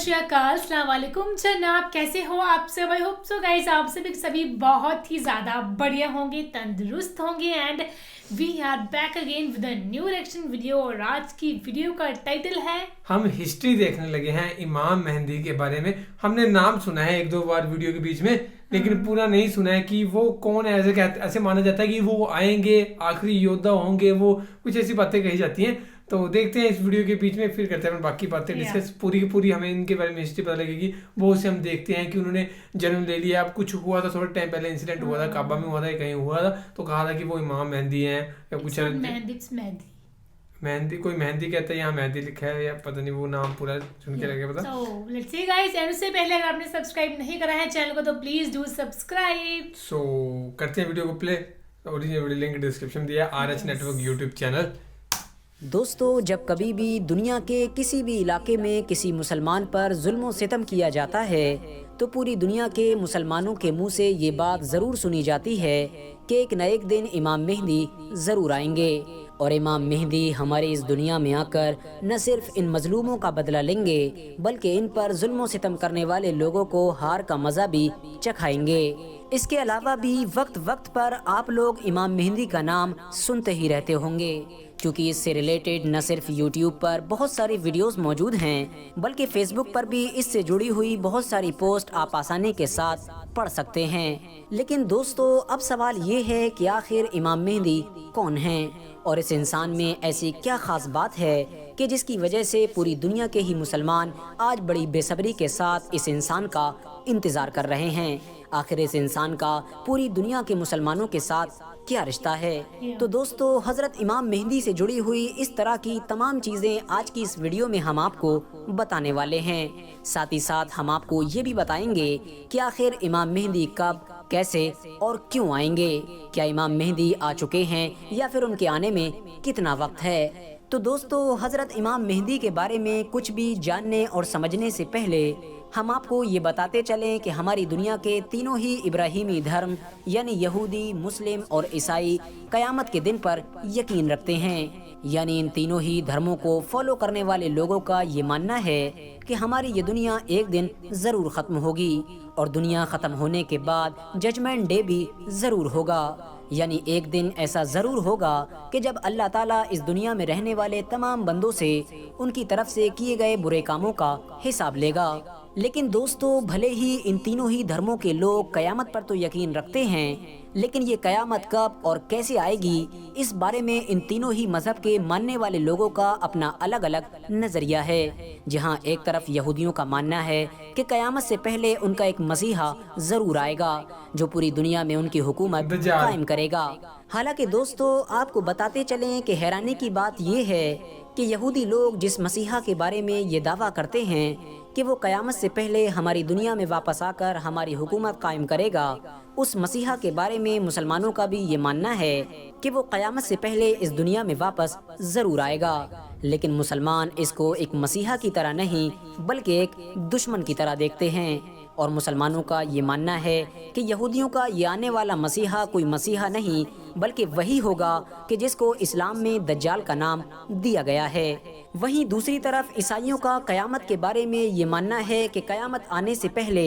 श्री अकाल, अस्सलाम वालेकुम जनाब, कैसे हो आप सब? आई होप सो गाइस आप सभी बहुत ही ज़्यादा बढ़िया होंगे, तंदुरुस्त होंगे and we are back again with a new reaction video. और आज की वीडियो का टाइटल है, हम हिस्ट्री देखने लगे हैं इमाम मेहंदी के बारे में। हमने नाम सुना है एक दो बार वीडियो के बीच में, लेकिन पूरा नहीं सुना है कि वो कौन है। ऐसे माना जाता है कि वो आएंगे, आखिरी योद्धा होंगे, वो कुछ ऐसी बातें कही जाती हैं। तो देखते हैं इस वीडियो के बीच में, फिर करते हैं बाकी बातें डिस्कस। पूरी की पूरी हमें इनके बारे में हिस्ट्री पता लगेगी। वो से हम देखते हैं कि उन्होंने जन्म ले लिया। अब कुछ हुआ था, थोड़े टाइम पहले इंसिडेंट हुआ था, काबा में हुआ था, कहीं हुआ था, तो कहा था कि वो इमाम मेहंदी हैं या कुछ मेहंदी, कोई मेहंदी कहता है, यहाँ मेहंदी लिखा है, या पता नहीं वो नाम पूरा सुन के लगे पता। So let's see guys, and उससे पहले अगर आपने सब्सक्राइब नहीं करा है चैनल को तो प्लीज डू सब्सक्राइब। सो करते हैं वीडियो को play. Original video link description में दिया है, RH नेटवर्क यूट्यूब चैनल। दोस्तों, जब कभी भी दुनिया के किसी भी इलाके में किसी मुसलमान पर जुल्म सितम किया जाता है तो पूरी दुनिया के मुसलमानों के मुंह से ये बात ज़रूर सुनी जाती है कि एक न एक दिन इमाम मेहंदी ज़रूर आएंगे और इमाम मेहंदी हमारे इस दुनिया में आकर न सिर्फ इन मजलूमों का बदला लेंगे बल्कि इन पर जुल्म सितम करने वाले लोगों को हार का मज़ा भी चखाएंगे। इसके अलावा भी वक्त वक्त पर आप लोग इमाम मेहंदी का नाम सुनते ही रहते होंगे, क्योंकि इससे रिलेटेड न सिर्फ यूट्यूब पर बहुत सारी वीडियोस मौजूद हैं बल्कि फेसबुक पर भी इससे जुड़ी हुई बहुत सारी पोस्ट आप आसानी के साथ पढ़ सकते हैं। लेकिन दोस्तों, अब सवाल ये है कि आखिर इमाम मेहंदी कौन हैं और इस इंसान में ऐसी क्या खास बात है कि जिसकी वजह से पूरी दुनिया के ही मुसलमान आज बड़ी बेसब्री के साथ इस इंसान का इंतज़ार कर रहे हैं। आखिर इस इंसान का पूरी दुनिया के मुसलमानों के साथ क्या रिश्ता है? तो दोस्तों, हज़रत इमाम मेहंदी से जुड़ी हुई इस तरह की तमाम चीज़ें आज की इस वीडियो में हम आपको बताने वाले हैं। साथ ही साथ हम आपको ये भी बताएंगे कि आखिर इमाम मेहंदी कब, कैसे और क्यों आएंगे। क्या इमाम मेहंदी आ चुके हैं या फिर उनके आने में कितना वक्त है? तो दोस्तों, हज़रत इमाम मेहंदी के बारे में कुछ भी जानने और समझने से पहले हम आपको ये बताते चलें कि हमारी दुनिया के तीनों ही इब्राहिमी धर्म यानी यहूदी, मुस्लिम और ईसाई क़यामत के दिन पर यकीन रखते हैं। यानी इन तीनों ही धर्मों को फॉलो करने वाले लोगों का ये मानना है कि हमारी ये दुनिया एक दिन ज़रूर ख़त्म होगी और दुनिया ख़त्म होने के बाद जजमेंट डे भी ज़रूर होगा। यानी एक दिन ऐसा ज़रूर होगा कि जब अल्लाह ताला इस दुनिया में रहने वाले तमाम बंदों से उनकी तरफ से किए गए बुरे कामों का हिसाब लेगा। लेकिन दोस्तों, भले ही इन तीनों ही धर्मों के लोग क़यामत पर तो यकीन रखते हैं, लेकिन ये क़यामत कब और कैसे आएगी इस बारे में इन तीनों ही मज़हब के मानने वाले लोगों का अपना अलग अलग नज़रिया है। जहाँ एक तरफ यहूदियों का मानना है कि क़यामत से पहले उनका एक मसीहा ज़रूर आएगा जो पूरी दुनिया में उनकी हुकूमत कायम करेगा। हालांकि दोस्तों, आपको बताते चलें कि हैरानी की बात ये है कि यहूदी लोग जिस मसीहा के बारे में ये दावा करते हैं कि वो क़यामत से पहले हमारी दुनिया में वापस आकर हमारी हुकूमत कायम करेगा, उस मसीहा के बारे में मुसलमानों का भी ये मानना है कि वो क़यामत से पहले इस दुनिया में वापस ज़रूर आएगा। लेकिन मुसलमान इसको एक मसीहा की तरह नहीं बल्कि एक दुश्मन की तरह देखते हैं। और मुसलमानों का ये मानना है कि यहूदियों का ये आने वाला मसीहा कोई मसीहा नहीं बल्कि वही होगा कि जिसको इस्लाम में दज्जाल का नाम दिया गया है। वहीं दूसरी तरफ ईसाइयों का क़यामत के बारे में ये मानना है कि क़यामत आने से पहले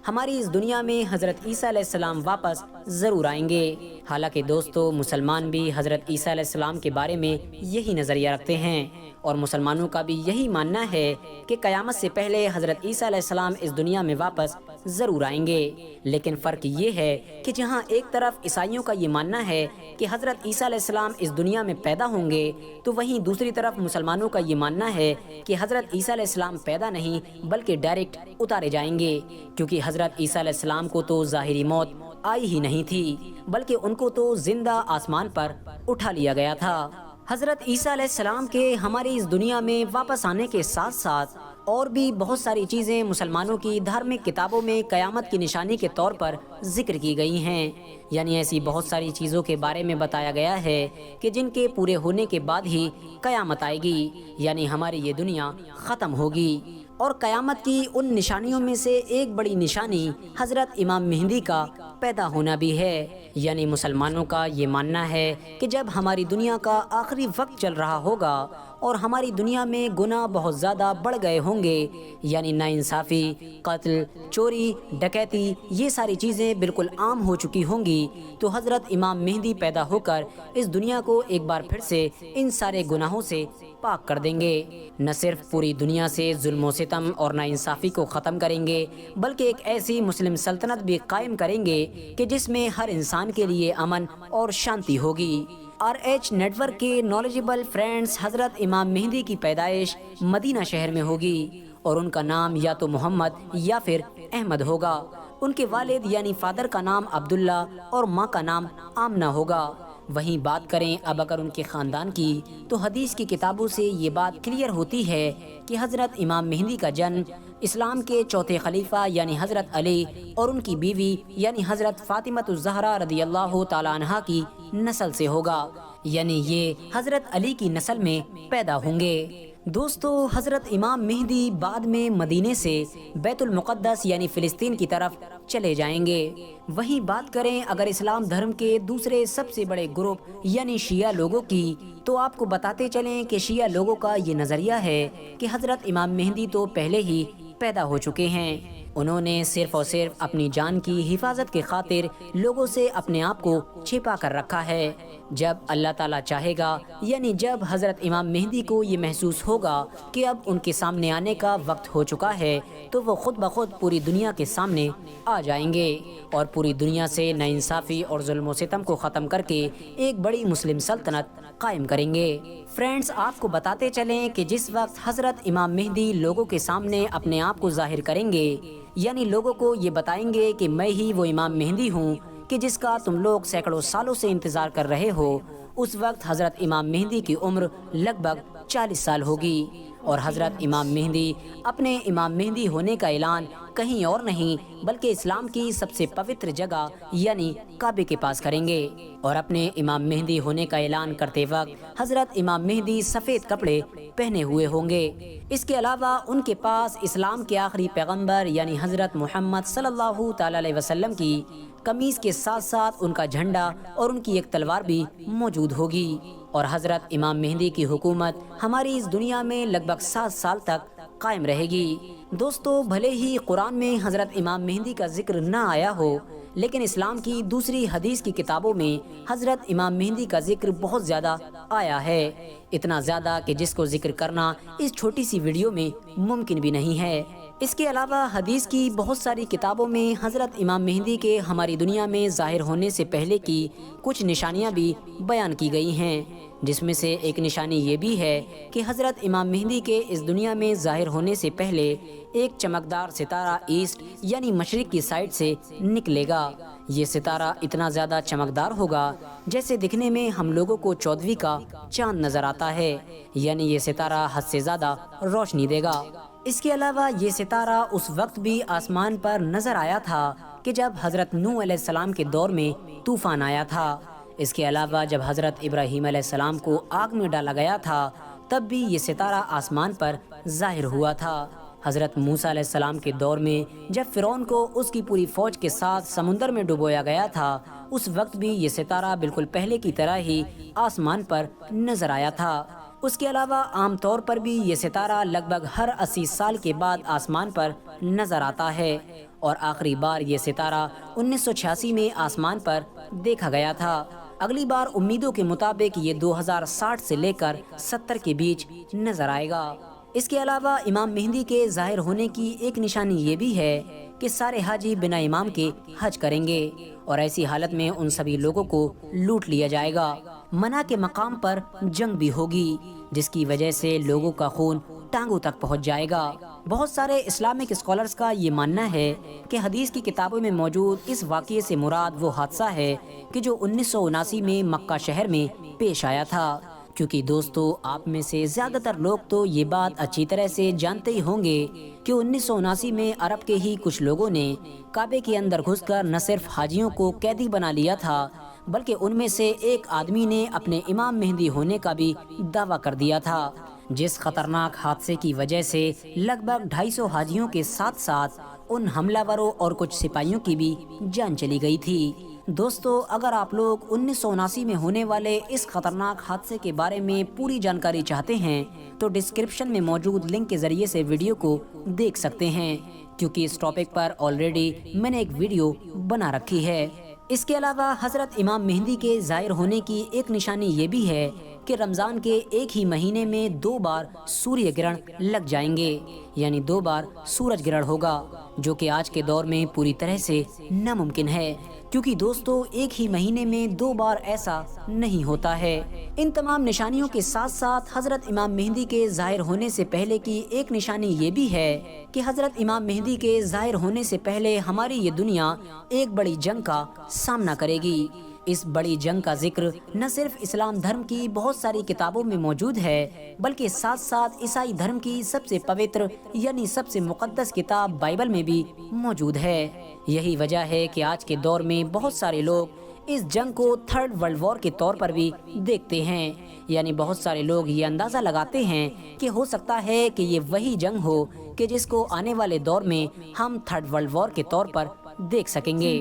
हमारी इस दुनिया में हज़रत ईसा अलैहिस्सलाम वापस ज़रूर आएंगे। हालांकि दोस्तों, मुसलमान भी हज़रत ईसा अलैहिस्सलाम के बारे में यही नज़रिया रखते हैं और मुसलमानों का भी यही मानना है कि क़यामत से पहले हज़रत ईसा अलैहिस्सलाम इस दुनिया में वापस ज़रूर आएंगे। लेकिन फ़र्क ये है कि जहाँ एक तरफ ईसाइयों का ये मानना है कि हज़रत ईसा अलैहिस्सलाम इस दुनिया में पैदा होंगे, तो वहीं दूसरी तरफ मुसलमानों का ये मानना है कि हज़रत ईसा अलैहिस्सलाम पैदा नहीं बल्कि डायरेक्ट उतारे जाएंगे, क्योंकि हज़रत ईसा अलैहिस्सलाम को तो ज़ाहिरी मौत आई ही नहीं थी बल्कि उनको तो जिंदा आसमान पर उठा लिया गया था। हज़रत ईसा अलैहिस्सलाम के हमारी इस दुनिया में वापस आने के साथ साथ और भी बहुत सारी चीज़ें मुसलमानों की धार्मिक किताबों में क़यामत की निशानी के तौर पर जिक्र की गई हैं। यानी ऐसी बहुत सारी चीज़ों के बारे में बताया गया है कि जिनके पूरे होने के बाद ही क़यामत आएगी, यानी हमारी ये दुनिया ख़त्म होगी। और क़यामत की उन निशानियों में से एक बड़ी निशानी हज़रत इमाम मेहंदी का پیدا ہونا بھی ہے، یعنی مسلمانوں کا یہ ماننا ہے کہ جب ہماری دنیا کا آخری وقت چل رہا ہوگا اور ہماری دنیا میں گناہ بہت زیادہ بڑھ گئے ہوں گے، یعنی ناانصافی، قتل، چوری، ڈکیتی، یہ ساری چیزیں بالکل عام ہو چکی ہوں گی، تو حضرت امام مہدی پیدا ہو کر اس دنیا کو ایک بار پھر سے ان سارے گناہوں سے پاک کر دیں گے۔ نہ صرف پوری دنیا سے ظلم و ستم اور ناانصافی کو ختم کریں گے، بلکہ ایک ایسی مسلم سلطنت بھی قائم کریں گے کہ جس میں ہر انسان کے لیے امن اور شانتی ہوگی۔ RH نیٹ ورک کے نالجبل فرینڈز، حضرت امام مہدی کی پیدائش مدینہ شہر میں ہوگی اور ان کا نام یا تو محمد یا پھر احمد ہوگا۔ ان کے والد یعنی فادر کا نام عبداللہ اور ماں کا نام آمنہ ہوگا۔ وہیں بات کریں اب اگر ان کے خاندان کی، تو حدیث کی کتابوں سے یہ بات کلیئر ہوتی ہے کہ حضرت امام مہدی کا جنم اسلام کے چوتھے خلیفہ یعنی حضرت علی اور ان کی بیوی یعنی حضرت فاطمۃ الزہرا رضی اللہ تعالی عنہا کی نسل سے ہوگا، یعنی یہ حضرت علی کی نسل میں پیدا ہوں گے۔ دوستو، حضرت امام مہدی بعد میں مدینے سے بیت المقدس یعنی فلسطین کی طرف چلے جائیں گے۔ وہیں بات کریں اگر اسلام دھرم کے دوسرے سب سے بڑے گروپ یعنی شیعہ لوگوں کی، تو آپ کو بتاتے چلیں کہ شیعہ لوگوں کا یہ نظریہ ہے کہ حضرت امام مہدی تو پہلے ہی پیدا ہو چکے ہیں، انہوں نے صرف اور صرف اپنی جان کی حفاظت کی خاطر لوگوں سے اپنے آپ کو چھپا کر رکھا ہے۔ جب اللہ تعالیٰ چاہے گا، یعنی جب حضرت امام مہدی کو یہ محسوس ہوگا کہ اب ان کے سامنے آنے کا وقت ہو چکا ہے، تو وہ خود بخود پوری دنیا کے سامنے آ جائیں گے اور پوری دنیا سے ناانصافی اور ظلم و ستم کو ختم کر کے ایک بڑی مسلم سلطنت قائم کریں گے۔ فرینڈز، آپ کو بتاتے چلیں کہ جس وقت حضرت امام مہدی لوگوں کے سامنے اپنے آپ کو ظاہر کریں گے، یعنی لوگوں کو یہ بتائیں گے کہ میں ہی وہ امام مہدی ہوں کہ جس کا تم لوگ سینکڑوں سالوں سے انتظار کر رہے ہو، اس وقت حضرت امام مہدی کی عمر لگ بھگ 40 سال ہوگی اور حضرت امام مہدی اپنے امام مہدی ہونے کا اعلان کہیں اور نہیں بلکہ اسلام کی سب سے پوتر جگہ یعنی کعبے کے پاس کریں گے، اور اپنے امام مہدی ہونے کا اعلان کرتے وقت حضرت امام مہدی سفید کپڑے پہنے ہوئے ہوں گے۔ اس کے علاوہ ان کے پاس اسلام کے آخری پیغمبر یعنی حضرت محمد صلی اللہ تعالی علیہ وسلم کی قمیص کے ساتھ ساتھ ان کا جھنڈا اور ان کی ایک تلوار بھی موجود ہوگی، اور حضرت امام مہدی کی حکومت ہماری اس دنیا میں لگ بھگ 7 سال تک قائم رہے گی۔ دوستو، بھلے ہی قرآن میں حضرت امام مہدی کا ذکر نہ آیا ہو، لیکن اسلام کی دوسری حدیث کی کتابوں میں حضرت امام مہدی کا ذکر بہت زیادہ آیا ہے، اتنا زیادہ کہ جس کو ذکر کرنا اس چھوٹی سی ویڈیو میں ممکن بھی نہیں ہے۔ اس کے علاوہ حدیث کی بہت ساری کتابوں میں حضرت امام مہدی کے ہماری دنیا میں ظاہر ہونے سے پہلے کی کچھ نشانیاں بھی بیان کی گئی ہیں، جس میں سے ایک نشانی یہ بھی ہے کہ حضرت امام مہدی کے اس دنیا میں ظاہر ہونے سے پہلے ایک چمکدار ستارہ ایسٹ یعنی مشرق کی سائڈ سے نکلے گا۔ یہ ستارہ اتنا زیادہ چمکدار ہوگا جیسے دکھنے میں ہم لوگوں کو 14ویں کا چاند نظر آتا ہے، یعنی یہ ستارہ حد سے زیادہ روشنی دے گا۔ اس کے علاوہ یہ ستارہ اس وقت بھی آسمان پر نظر آیا تھا کہ جب حضرت نوح علیہ السلام کے دور میں طوفان آیا تھا۔ اس کے علاوہ جب حضرت ابراہیم علیہ السلام کو آگ میں ڈالا گیا تھا، تب بھی یہ ستارہ آسمان پر ظاہر ہوا تھا۔ حضرت موسیٰ علیہ السلام کے دور میں جب فرعون کو اس کی پوری فوج کے ساتھ سمندر میں ڈبویا گیا تھا، اس وقت بھی یہ ستارہ بالکل پہلے کی طرح ہی آسمان پر نظر آیا تھا۔ اس کے علاوہ عام طور پر بھی یہ ستارہ لگ بھگ ہر 80 سال کے بعد آسمان پر نظر آتا ہے، اور آخری بار یہ ستارہ 1986 میں آسمان پر دیکھا گیا تھا۔ اگلی بار امیدوں کے مطابق یہ 2060 سے لے کر 70 کے بیچ نظر آئے گا۔ اس کے علاوہ امام مہدی کے ظاہر ہونے کی ایک نشانی یہ بھی ہے کہ سارے حاجی بنا امام کے حج کریں گے، اور ایسی حالت میں ان سبھی لوگوں کو لوٹ لیا جائے گا۔ منع کے مقام پر جنگ بھی ہوگی، جس کی وجہ سے لوگوں کا خون ٹانگوں تک پہنچ جائے گا۔ بہت سارے اسلامک اسکالرز کا یہ ماننا ہے کہ حدیث کی کتابوں میں موجود اس واقعے سے مراد وہ حادثہ ہے کہ جو 1979 میں مکہ شہر میں پیش آیا تھا، کیونکہ دوستو آپ میں سے زیادہ تر لوگ تو یہ بات اچھی طرح سے جانتے ہی ہوں گے کہ 1979 میں عرب کے ہی کچھ لوگوں نے کعبے کے اندر گھس کر نہ صرف حاجیوں کو قیدی بنا لیا تھا، بلکہ ان میں سے ایک آدمی نے اپنے امام مہدی ہونے کا بھی دعویٰ کر دیا تھا، جس خطرناک حادثے کی وجہ سے لگ بھگ 250 حاجیوں کے ساتھ ساتھ उन हमलावरों और कुछ सिपाहियों की भी जान चली गई थी। दोस्तों, अगर आप लोग 1979 में होने वाले इस खतरनाक हादसे के बारे में पूरी जानकारी चाहते हैं तो डिस्क्रिप्शन में मौजूद लिंक के जरिए से वीडियो को देख सकते हैं, क्योंकि इस टॉपिक पर ऑलरेडी मैंने एक वीडियो बना रखी है। इसके अलावा हजरत इमाम मेहंदी के ज़ाहिर होने की एक निशानी ये भी है कि रमज़ान के एक ही महीने में 2 बार सूर्य ग्रहण लग जाएंगे, यानी 2 बार सूरज ग्रहण होगा, जो कि आज के दौर में पूरी तरह से नामुमकिन है, क्योंकि दोस्तों एक ही महीने में 2 बार ऐसा नहीं होता है। इन तमाम निशानियों के साथ साथ हजरत इमाम मेहंदी के ज़ाहिर होने से पहले की एक निशानी ये भी है कि हजरत इमाम मेहंदी के ज़ाहिर होने से पहले हमारी ये दुनिया एक बड़ी जंग का सामना करेगी। इस बड़ी जंग का जिक्र न सिर्फ इस्लाम धर्म की बहुत सारी किताबों में मौजूद है, बल्कि साथ साथ ईसाई धर्म की सबसे पवित्र यानी सबसे मुकद्दस किताब बाइबल में भी मौजूद है। यही वजह है कि आज के दौर में बहुत सारे लोग इस जंग को 3rd वर्ल्ड वॉर के तौर पर भी देखते हैं, यानी बहुत सारे लोग ये अंदाज़ा लगाते हैं कि हो सकता है कि ये वही जंग हो कि जिसको आने वाले दौर में हम 3rd वर्ल्ड वॉर के तौर पर देख सकेंगे।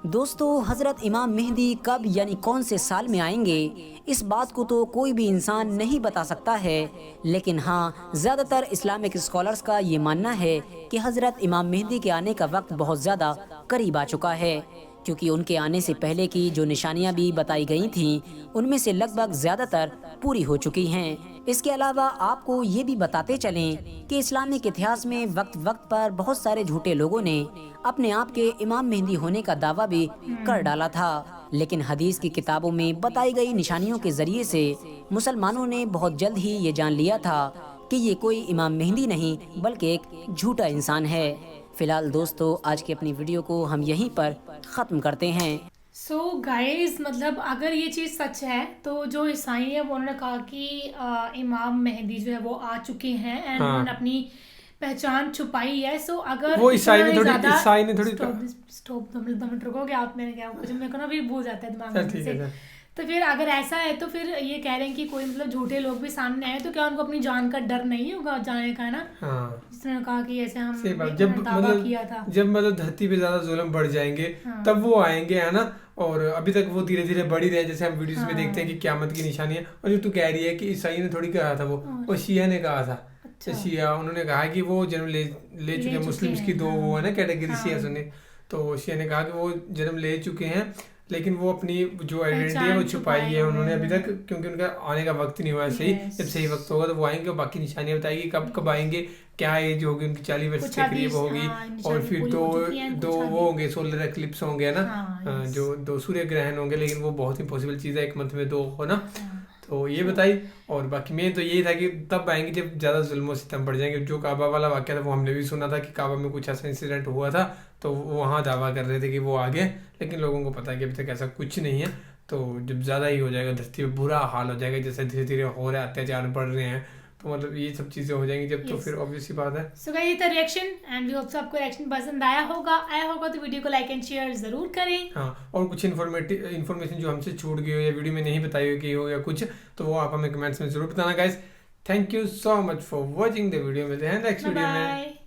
दोस्तों, हजरत इमाम मेहंदी कब यानी कौन से साल में आएंगे, इस बात को तो कोई भी इंसान नहीं बता सकता है, लेकिन हाँ, ज़्यादातर इस्लामिक स्कॉलर्स का ये मानना है कि हजरत इमाम मेहंदी के आने का वक्त बहुत ज़्यादा करीब आ चुका है, क्योंकि उनके आने से पहले की जो निशानियां भी बताई गई थीं, उनमें से लगभग ज़्यादातर पूरी हो चुकी हैं। इसके अलावा आपको ये भी बताते चलें कि इस्लामिक इतिहास में वक्त वक्त पर बहुत सारे झूठे लोगों ने अपने आप के इमाम मेहंदी होने का दावा भी कर डाला था, लेकिन हदीस की किताबों में बताई गई निशानियों के जरिए से मुसलमानों ने बहुत जल्द ही ये जान लिया था कि ये कोई इमाम मेहंदी नहीं बल्कि एक झूठा इंसान है। फिलहाल दोस्तों, आज की अपनी वीडियो को हम यहीं पर ख़त्म करते हैं। सो गाइस, मतलब अगर ये चीज़ सच है तो जो ईसाई है वो उन्होंने कहा कि इमाम मेहंदी जो है वो आ चुके हैं एंड उन्होंने अपनी पहचान छुपाई है। सो अगर वो ईसाई ने थोड़ी स्टॉप 2 मिनट रुकोगे आप, मैंने क्या कुछ मेरे को ना भी भूल जाता है दिमाग में ठीक से। है। तो फिर अगर ऐसा है तो फिर ये कह रहे हैं कि कोई मतलब झूठे लोग भी सामने आए तो क्या उनको अपनी जान का डर नहीं होगा जाने का ना? हाँ, जिसने कहा कि ऐसे हम जब दावा किया था, जब मतलब धरती पे ज्यादा जुल्म बढ़ जाएंगे तब वो आएंगे, है ना। और अभी तक वो धीरे धीरे बढ़ ही रहे हैं, जैसे हम वीडियोस में देखते हैं कि क़यामत की निशानी है। और जो तू कह रही है कि ईसाई ने थोड़ी कहा था, वो शिया ने कहा था। शिया उन्होंने कहा कि वो जन्म ले चुके हैं, मुस्लिम्स की 2 वो है ना कैटेगरी शिया सुन्नी, तो शिया ने कहा कि वो जन्म ले चुके हैं, लेकिन वो अपनी जो आइडेंटिटी है वो छुपाई है उन्होंने अभी तक, क्योंकि उनका आने का वक्त नहीं हुआ है सही। जब सही वक्त होगा तो वो आएंगे और बाकी निशानियां बताएगी कब कब आएंगे, क्या एज होगी उनकी, 40 वर्ष के करीब होगी। और फिर दो वो होंगे सोलर एक्लिप्स होंगे ना, जो 2 सूर्य ग्रहण होंगे, लेकिन वो बहुत इम्पॉसिबल चीज़ है, 1 मंथ में 2 हो ना। तो ये बताई, और बाकी मेन तो यही था कि तब आएंगे जब ज़्यादा जुल्म और सितम बढ़ जाएंगे। जो काबा वाला वाक़या था वो हमने भी सुना था कि काबा में कुछ ऐसा इंसिडेंट हुआ था, तो वहाँ दावा कर रहे थे कि वो आ गए, लेकिन लोगों को पता है कि अभी तक ऐसा कुछ नहीं है। तो जब ज़्यादा ही हो जाएगा, धरती पे बुरा हाल हो जाएगा, जैसे धीरे धीरे हो रहा है, अत्याचार बढ़ रहे हैं, तो मतलब ये सब चीज़ें हो जाएंगी जब, तो फिर ऑब्वियस सी बात है। सो गाइस, ये था रिएक्शन एंड वी होप आपको रिएक्शन पसंद आया होगा तो वीडियो को लाइक एंड शेयर जरूर करें। हाँ, और कुछ इन्फॉर्मेशन जो हमसे छूट गई हो या वीडियो में नहीं बताई गई हो या कुछ, तो वो आप हमें कमेंट्स में जरूर बताना guys. Thank you so much for watching the video. मिलते हैं नेक्स्ट वीडियो में।